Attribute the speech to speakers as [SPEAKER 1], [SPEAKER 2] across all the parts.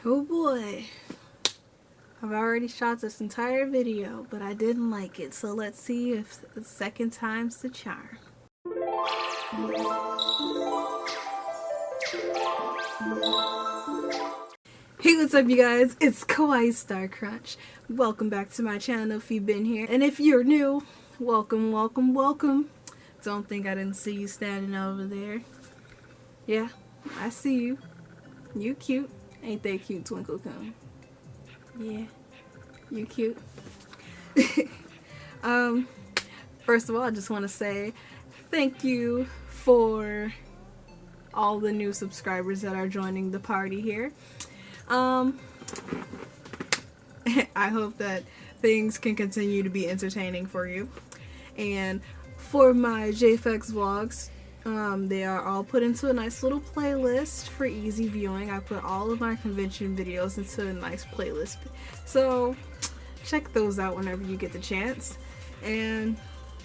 [SPEAKER 1] Oh boy, I've already shot this entire video, but I didn't like it, so let's see if the second time's the charm. Hey, what's up you guys? It's KawaiiSTARcrunch. Welcome back to my channel if you've been here. And if you're new, welcome, welcome, welcome. Don't think I didn't see you standing over there. Yeah, I see you. You cute. Ain't that cute, Twinkle Cone? Yeah, you cute. First of all, I just want to say thank you for all the new subscribers that are joining the party here. I hope that things can continue to be entertaining for you. And for my JFX vlogs, they are all put into a nice little playlist for easy viewing. I put all of my convention videos into a nice playlist. So check those out whenever you get the chance. And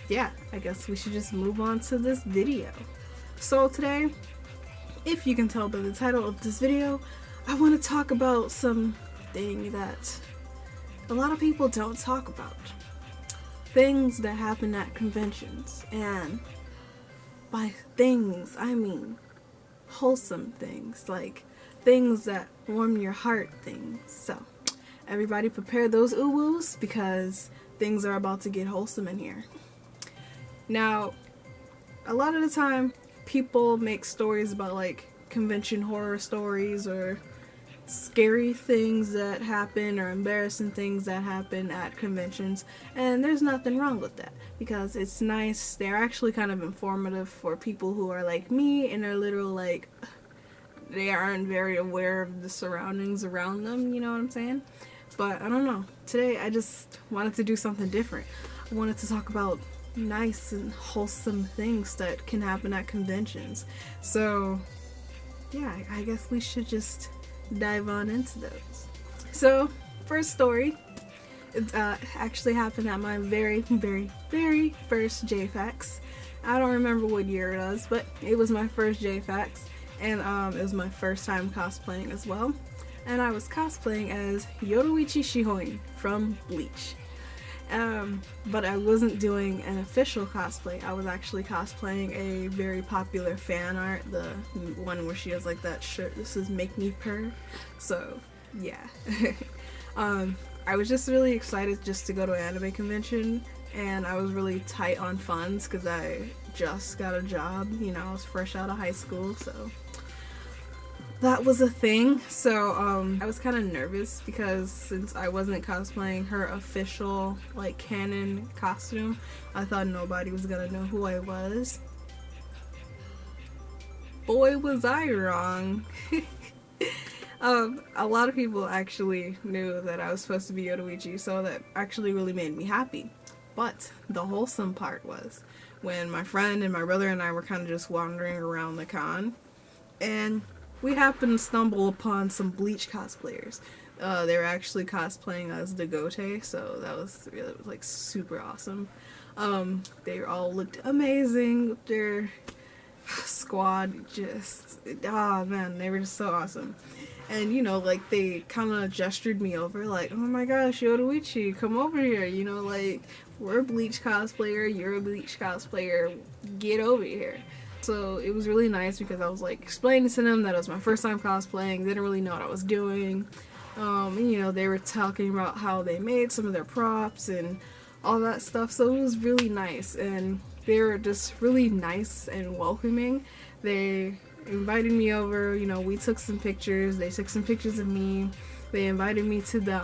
[SPEAKER 1] yeah, I guess we should just move on to this video. So today, if you can tell by the title of this video, I want to talk about something that a lot of people don't talk about. Things that happen at conventions. And by things, I mean wholesome things, like things that warm your heart things. So everybody prepare those uwoos because things are about to get wholesome in here. Now, a lot of the time people make stories about like convention horror stories or scary things that happen or embarrassing things that happen at conventions, and there's nothing wrong with that because it's nice. They're actually kind of informative for people who are like me and are literal like they aren't very aware of the surroundings around them, you know what I'm saying? But I don't know, today I just wanted to do something different. I wanted to talk about nice and wholesome things that can happen at conventions. So yeah, I guess we should just dive on into those. So, first story, it actually happened at my very first JFX. I don't remember what year it was, but it was my first JFX, and it was my first time cosplaying as well. And I was cosplaying as Yoruichi Shihoin from Bleach. But I wasn't doing an official cosplay. I was actually cosplaying a very popular fan art, the one where she has like that shirt that says "Make Me Purr." So yeah. I was just really excited just to go to an anime convention, and I was really tight on funds because I just got a job, you know, I was fresh out of high school, so that was a thing. So I was kind of nervous because since I wasn't cosplaying her official like canon costume, I thought nobody was gonna know who I was. Boy, was I wrong. A lot of people actually knew that I was supposed to be Yoruichi, so that actually really made me happy. But the wholesome part was when my friend and my brother and I were kind of just wandering around the con, and we happened to stumble upon some Bleach cosplayers. They were actually cosplaying as Dagote, so that was really, like super awesome. They all looked amazing. Their squad just, oh man, they were just so awesome. And you know, like they kind of gestured me over, like, oh my gosh, Yoruichi, come over here. You know, like we're a Bleach cosplayer, you're a Bleach cosplayer, get over here. So it was really nice because I was like explaining to them that it was my first time cosplaying, didn't really know what I was doing. And, you know, they were talking about how they made some of their props and all that stuff, so it was really nice, and they were just really nice and welcoming. They invited me over, you know, we took some pictures, they took some pictures of me, they invited me to the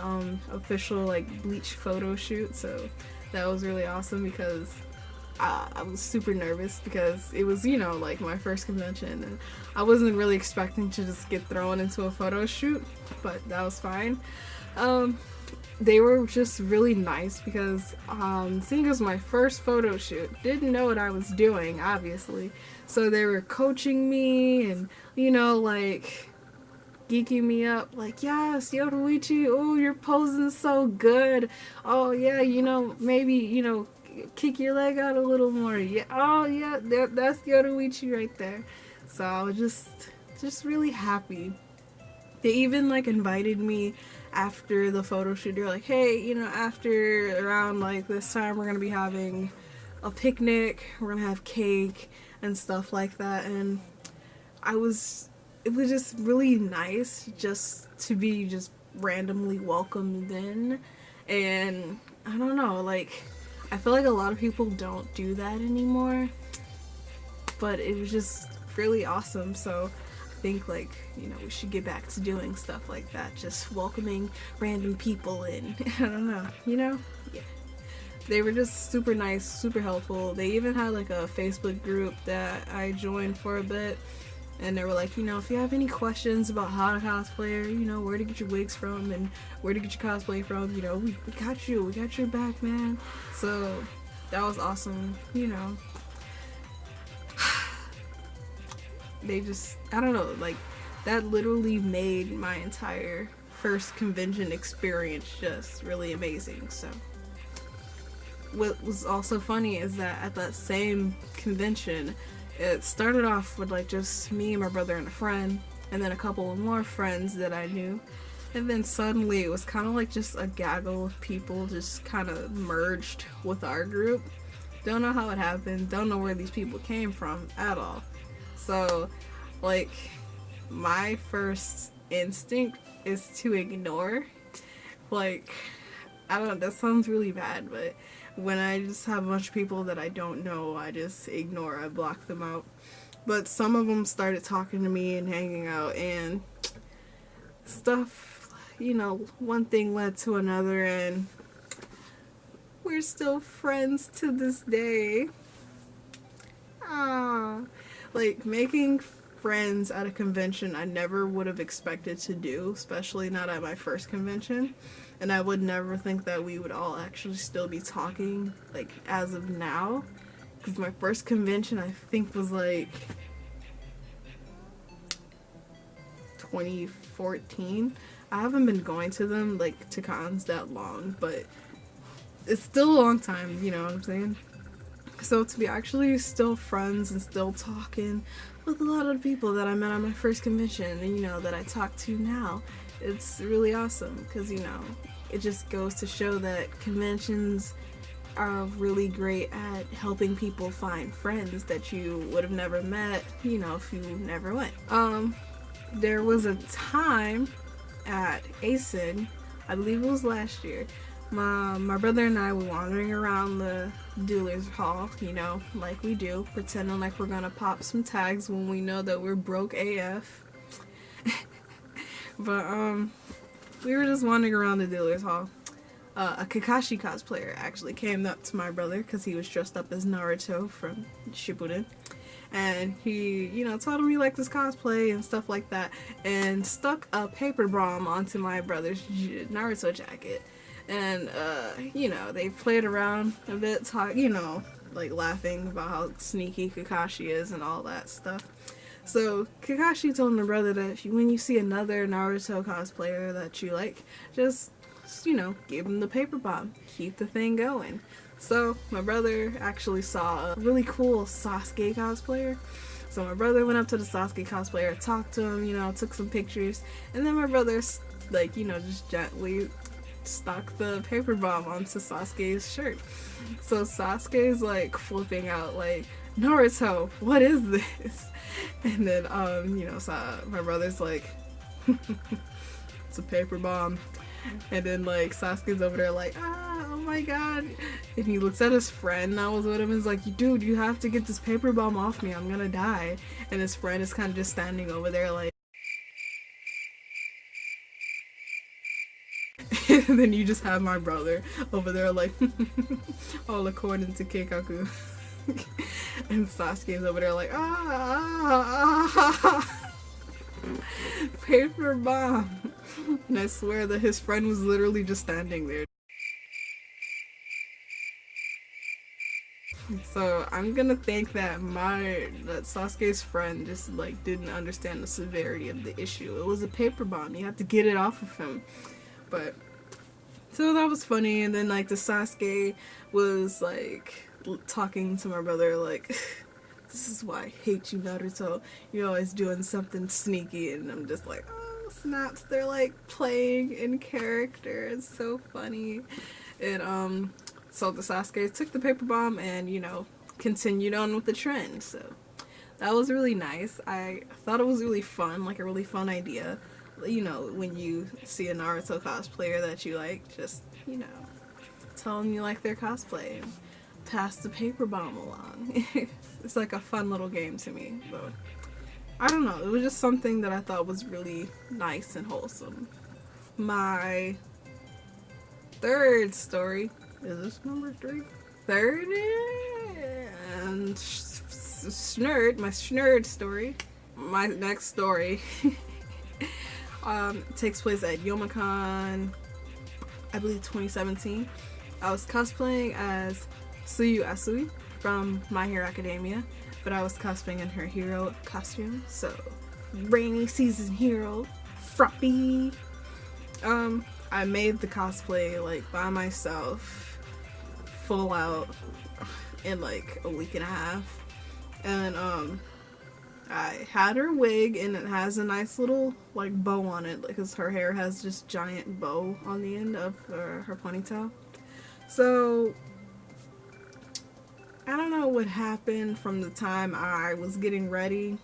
[SPEAKER 1] official like Bleach photo shoot, so that was really awesome because I was super nervous because it was, you know, like my first convention, and I wasn't really expecting to just get thrown into a photo shoot, but that was fine. They were just really nice because seeing as my first photo shoot, didn't know what I was doing, obviously, so they were coaching me and, you know, like geeking me up, like, yes, Yoruichi, oh, you're posing so good, oh yeah, you know, maybe, you know, kick your leg out a little more. Yeah, oh yeah, that's Yoruichi right there. So I was just really happy They even like invited me after the photo shoot. They're like, hey, you know, after around like this time, we're gonna be having a picnic. We're gonna have cake and stuff like that. And it was just really nice just to be just randomly welcomed in. And I don't know, like, I feel like a lot of people don't do that anymore, but it was just really awesome. So I think, like, you know, we should get back to doing stuff like that, just welcoming random people in. I don't know, you know? Yeah. They were just super nice, super helpful. They even had like a Facebook group that I joined for a bit, and they were like, you know, if you have any questions about how to cosplay, or, you know, where to get your wigs from and where to get your cosplay from, you know, we got you, we got your back, man. So that was awesome, you know. They just, I don't know, like, that literally made my entire first convention experience just really amazing. So what was also funny is that at that same convention, it started off with like just me and my brother and a friend, and then a couple of more friends that I knew, and then suddenly it was kind of like just a gaggle of people just kind of merged with our group. Don't know how it happened, don't know where these people came from at all. So like, my first instinct is to ignore. Like, I don't know, that sounds really bad, but when I just have a bunch of people that I don't know, I just ignore, I block them out. But some of them started talking to me and hanging out and stuff, you know, one thing led to another, and we're still friends to this day. Like, making friends at a convention I never would have expected to do, especially not at my first convention. And I would never think that we would all actually still be talking, like, as of now. Because my first convention, I think, was, like, 2014. I haven't been going to them, like, to cons that long, but it's still a long time, you know what I'm saying? So to be actually still friends and still talking with a lot of people that I met on my first convention, and, you know, that I talk to now, it's really awesome, because, you know, it just goes to show that conventions are really great at helping people find friends that you would have never met, you know, if you never went. There was a time at ACID, I believe it was last year, my brother and I were wandering around the dealer's hall, you know, like we do, pretending like we're gonna pop some tags when we know that we're broke AF. But we were just wandering around the dealer's hall. A Kakashi cosplayer actually came up to my brother because he was dressed up as Naruto from Shippuden, and he, you know, told him he liked his cosplay and stuff like that, and stuck a paper bomb onto my brother's Naruto jacket. And you know, they played around a bit, you know, like laughing about how sneaky Kakashi is and all that stuff. So Kakashi told my brother that if when you see another Naruto cosplayer that you like, just, you know, give him the paper bomb, keep the thing going. So my brother actually saw a really cool Sasuke cosplayer. So my brother went up to the Sasuke cosplayer, talked to him, you know, took some pictures, and then my brother, like, you know, just gently stuck the paper bomb onto Sasuke's shirt. So Sasuke's like flipping out, like, Naruto, what is this? And then, you know, so my brother's like, it's a paper bomb. And then, like, Sasuke's over there like, oh my god. And he looks at his friend that was with him and is like, dude, you have to get this paper bomb off me, I'm gonna die. And his friend is kind of just standing over there like, and then you just have my brother over there like, all according to Keikaku. And Sasuke's over there like, paper bomb. And I swear that his friend was literally just standing there. So I'm gonna think that that Sasuke's friend just like didn't understand the severity of the issue. It was a paper bomb, you have to get it off of him. But so that was funny. And then like the Sasuke was like talking to my brother like, this is why I hate you, Naruto, you're always doing something sneaky. And I'm just like, oh, snaps, they're like playing in character. It's so funny. And so the Sasuke took the paper bomb and, you know, continued on with the trend. So that was really nice. I thought it was really fun, like a really fun idea. You know, when you see a Naruto cosplayer that you like, just, you know, tell them you like their cosplay and pass the paper bomb along. It's like a fun little game to me. But I don't know, it was just something that I thought was really nice and wholesome. My third story, is this number 3? Third and my Schnerd story. My next story takes place at YUMEcon, I believe 2017. I was cosplaying as Suyu Asui from My Hero Academia, but I was cosplaying in her hero costume, so rainy season hero, Froppy. I made the cosplay like by myself, full out, in like a week and a half, and I had her wig, and it has a nice little like bow on it because her hair has just giant bow on the end of her ponytail. So I don't know what happened from the time I was getting ready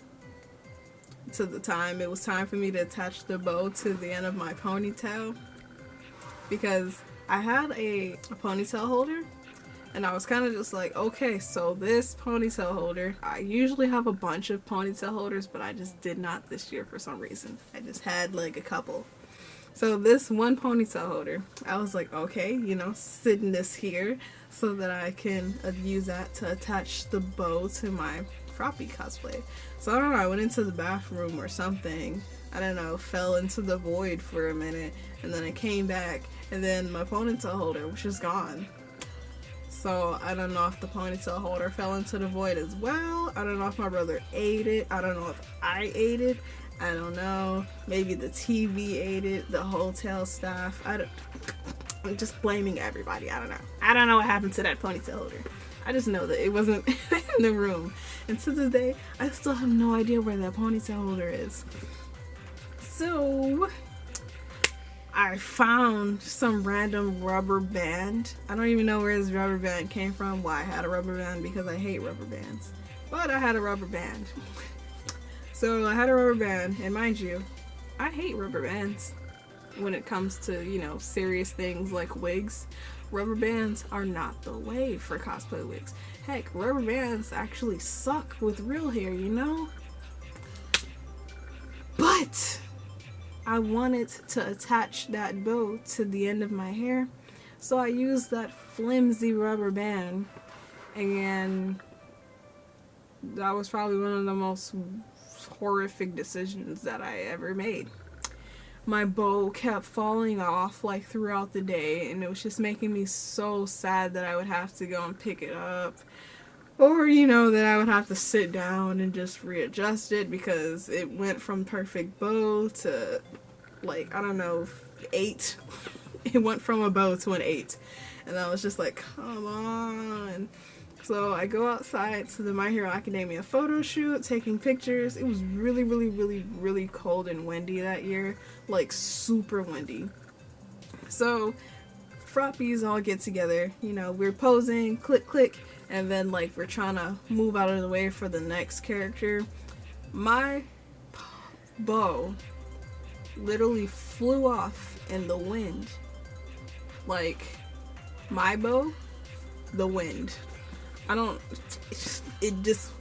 [SPEAKER 1] to the time it was time for me to attach the bow to the end of my ponytail, because I had a ponytail holder. And I was kind of just like, okay, so this ponytail holder, I usually have a bunch of ponytail holders, but I just did not this year for some reason. I just had like a couple. So this one ponytail holder, I was like, okay, you know, sitting this here so that I can use that to attach the bow to my Froppy cosplay. So I don't know, I went into the bathroom or something. I don't know, fell into the void for a minute, and then I came back, and then my ponytail holder was just gone. So I don't know if the ponytail holder fell into the void as well. I don't know if my brother ate it. I don't know if I ate it. I don't know. Maybe the TV ate it. The hotel staff. I'm just blaming everybody. I don't know. I don't know what happened to that ponytail holder. I just know that it wasn't in the room. And to this day, I still have no idea where that ponytail holder is. So I found some random rubber band. I don't even know where this rubber band came from, why I had a rubber band, because I hate rubber bands. But I had a rubber band. So I had a rubber band, and mind you, I hate rubber bands when it comes to, you know, serious things like wigs. Rubber bands are not the way for cosplay wigs. Heck, rubber bands actually suck with real hair, you know? But I wanted to attach that bow to the end of my hair, so I used that flimsy rubber band, and that was probably one of the most horrific decisions that I ever made. My bow kept falling off like throughout the day, and it was just making me so sad that I would have to go and pick it up, or, you know, that I would have to sit down and just readjust it, because it went from perfect bow to, like, I don't know, 8. It went from a bow to an 8. And I was just like, come on. So I go outside to the My Hero Academia photo shoot, taking pictures. It was really, really, really, really cold and windy that year. Like, super windy. So Frappies all get together. You know, we're posing, click, click. And then, like, we're trying to move out of the way for the next character. My bow literally flew off in the wind. Like, my bow, the wind. It just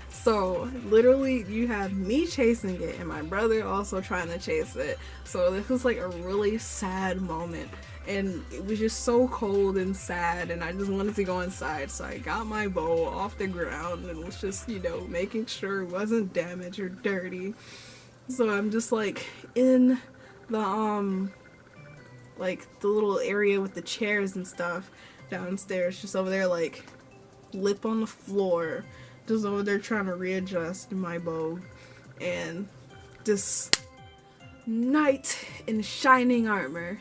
[SPEAKER 1] so literally you have me chasing it and my brother also trying to chase it. So this was like a really sad moment, and it was just so cold and sad, and I just wanted to go inside. So I got my bow off the ground and was just, you know, making sure it wasn't damaged or dirty. So I'm just like in the like the little area with the chairs and stuff downstairs, just over there like lip on the floor, just over there trying to readjust my bow. And this knight in shining armor,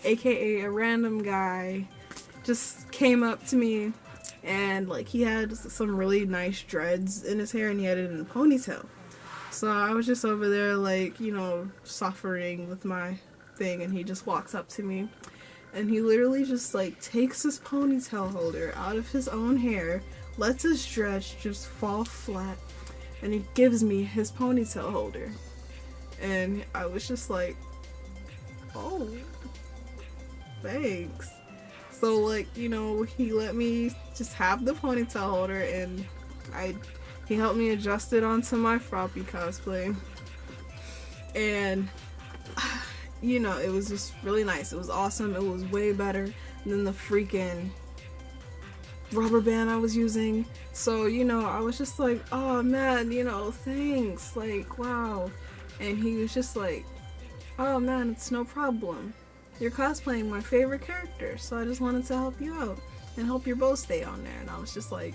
[SPEAKER 1] aka a random guy, just came up to me, and like he had some really nice dreads in his hair and he had it in a ponytail. So I was just over there, like, you know, suffering with my thing, and he just walks up to me, and he literally just, like, takes his ponytail holder out of his own hair, lets his dreads just fall flat, and he gives me his ponytail holder. And I was just like, oh, thanks. So, like, you know, he let me just have the ponytail holder, and he helped me adjust it onto my Froppy cosplay. And, you know, it was just really nice. It was awesome. It was way better than the freaking rubber band I was using. So, you know, I was just like, oh man, you know, thanks. Like, wow. And he was just like, oh man, it's no problem. You're cosplaying my favorite character, so I just wanted to help you out and help your bow stay on there. And I was just like,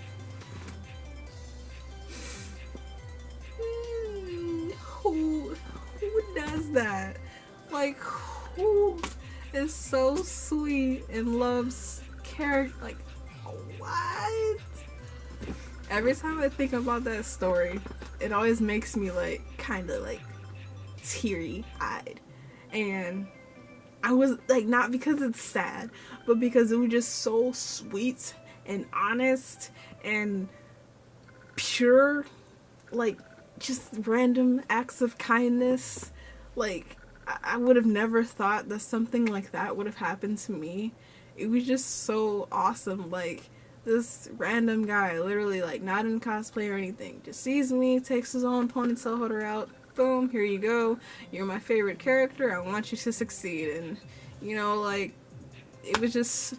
[SPEAKER 1] who does that? Like, who is so sweet and loves character? Like, what? Every time I think about that story, it always makes me like kind of like teary-eyed. And I was like, not because it's sad, but because it was just so sweet and honest and pure, like just random acts of kindness. Like, I would have never thought that something like that would have happened to me. It was just so awesome. Like, this random guy, literally, like, not in cosplay or anything, just sees me, takes his own ponytail holder out, boom, here you go, you're my favorite character, I want you to succeed. And, you know, like, it was just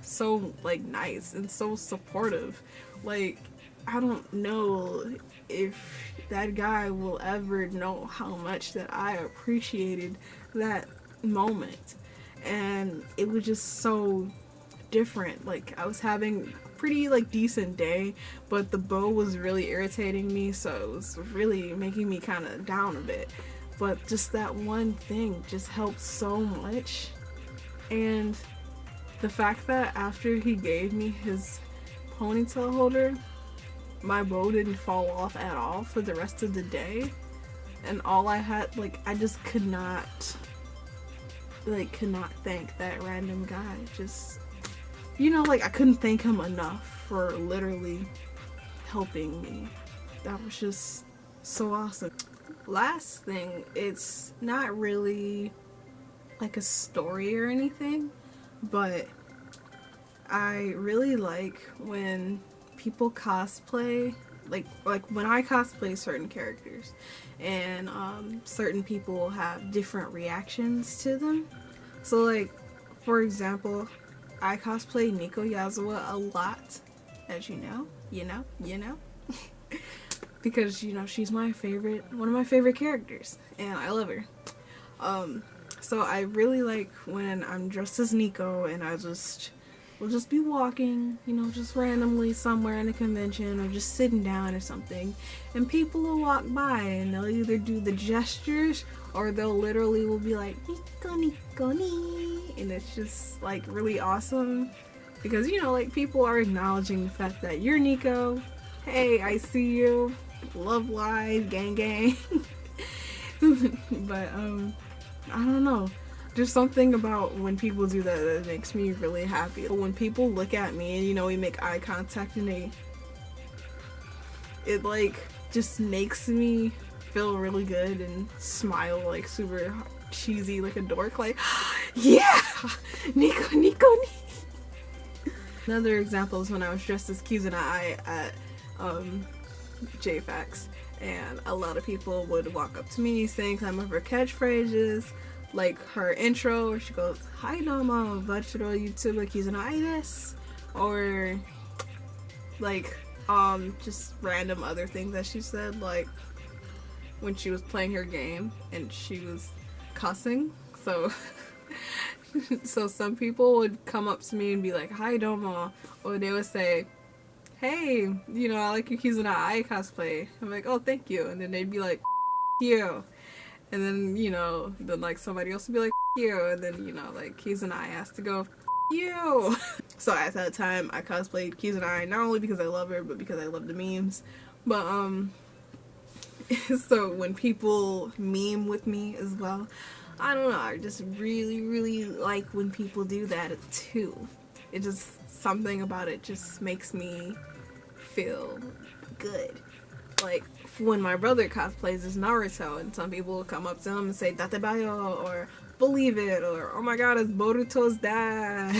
[SPEAKER 1] so, like, nice and so supportive. Like, I don't know if that guy will ever know how much that I appreciated that moment. And it was just so different. Like, I was having a pretty, like, decent day, but the bow was really irritating me, so it was really making me kind of down a bit. But just that one thing just helped so much. And the fact that after he gave me his ponytail holder, my bow didn't fall off at all for the rest of the day, and all I had, like, I just could not thank that random guy. Just, you know, like, I couldn't thank him enough for literally helping me. That was just so awesome. Last thing, it's not really like a story or anything, but I really like when people cosplay, like when I cosplay certain characters, and certain people have different reactions to them. So, like, for example, I cosplay Nico Yazawa a lot, as you know, because, you know, she's my favorite, one of my favorite characters, and I love her. So I really like when I'm dressed as Nico and we'll just be walking, you know, just randomly somewhere in a convention or just sitting down or something, and people will walk by and they'll either do the gestures or they'll literally will be like, Nico, Nico, ni, and it's just, like, really awesome because, you know, like, people are acknowledging the fact that you're Nico. Hey, I see you. Love live, gang gang. But I don't know. There's something about when people do that that makes me really happy. When people look at me and, you know, we make eye contact and it like just makes me feel really good and smile like super cheesy like a dork, like, yeah, Nico, Nico, Nico. Another example is when I was dressed as Kizuna at JFAX, and a lot of people would walk up to me saying some of her catchphrases, like her intro where she goes, "Hi domo, virtual YouTuber Kizuna desu," or like just random other things that she said, like when she was playing her game and she was cussing. So so some people would come up to me and be like, "Hi domo," or they would say, "Hey, you know, I like your Kizuna cosplay." I'm like, "Oh, thank you." And then they'd be like, "You." And then, you know, then like somebody else would be like, "You." And then, you know, like Kizuna has to go, "You." So at that time, I cosplayed Kizuna not only because I love her, but because I love the memes. But So when people meme with me as well, I don't know, I just really like when people do that too. It just, something about it just makes me feel good. Like when my brother cosplays as Naruto and some people will come up to him and say Datebayo or believe it or oh my god, it's Boruto's dad.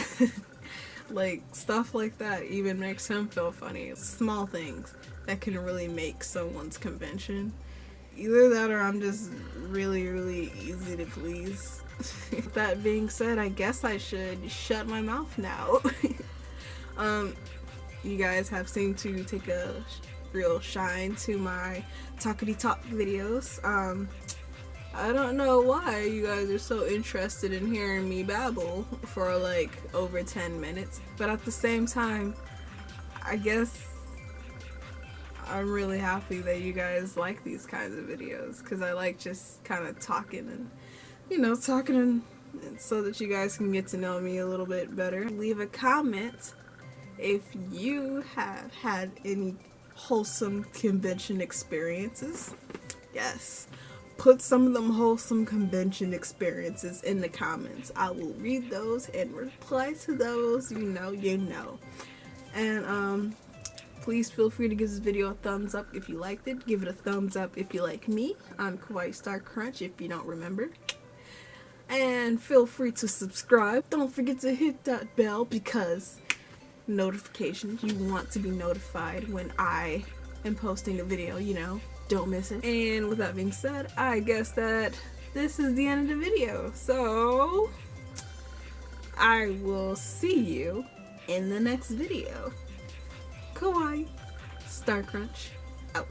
[SPEAKER 1] Like stuff like that even makes him feel funny. Small things that can really make someone's convention. Either that or I'm just really easy to please. That being said, I guess I should shut my mouth now. You guys have seemed to take a real shine to my talkity talk videos. I don't know why you guys are so interested in hearing me babble for like over 10 minutes, but at the same time, I guess I'm really happy that you guys like these kinds of videos, because I like just kind of talking and, you know, talking and so that you guys can get to know me a little bit better. Leave a comment if you have had any wholesome convention experiences. Yes. Put some of them wholesome convention experiences in the comments. I will read those and reply to those, you know. And please feel free to give this video a thumbs up if you liked it. Give it a thumbs up if you like me. I'm KawaiiSTARcrunch if you don't remember. And feel free to subscribe. Don't forget to hit that bell because notifications, you want to be notified when I am posting a video, you know. Don't miss it. And with that being said, I guess that this is the end of the video. So I will see you in the next video. KawaiiSTARcrunch out.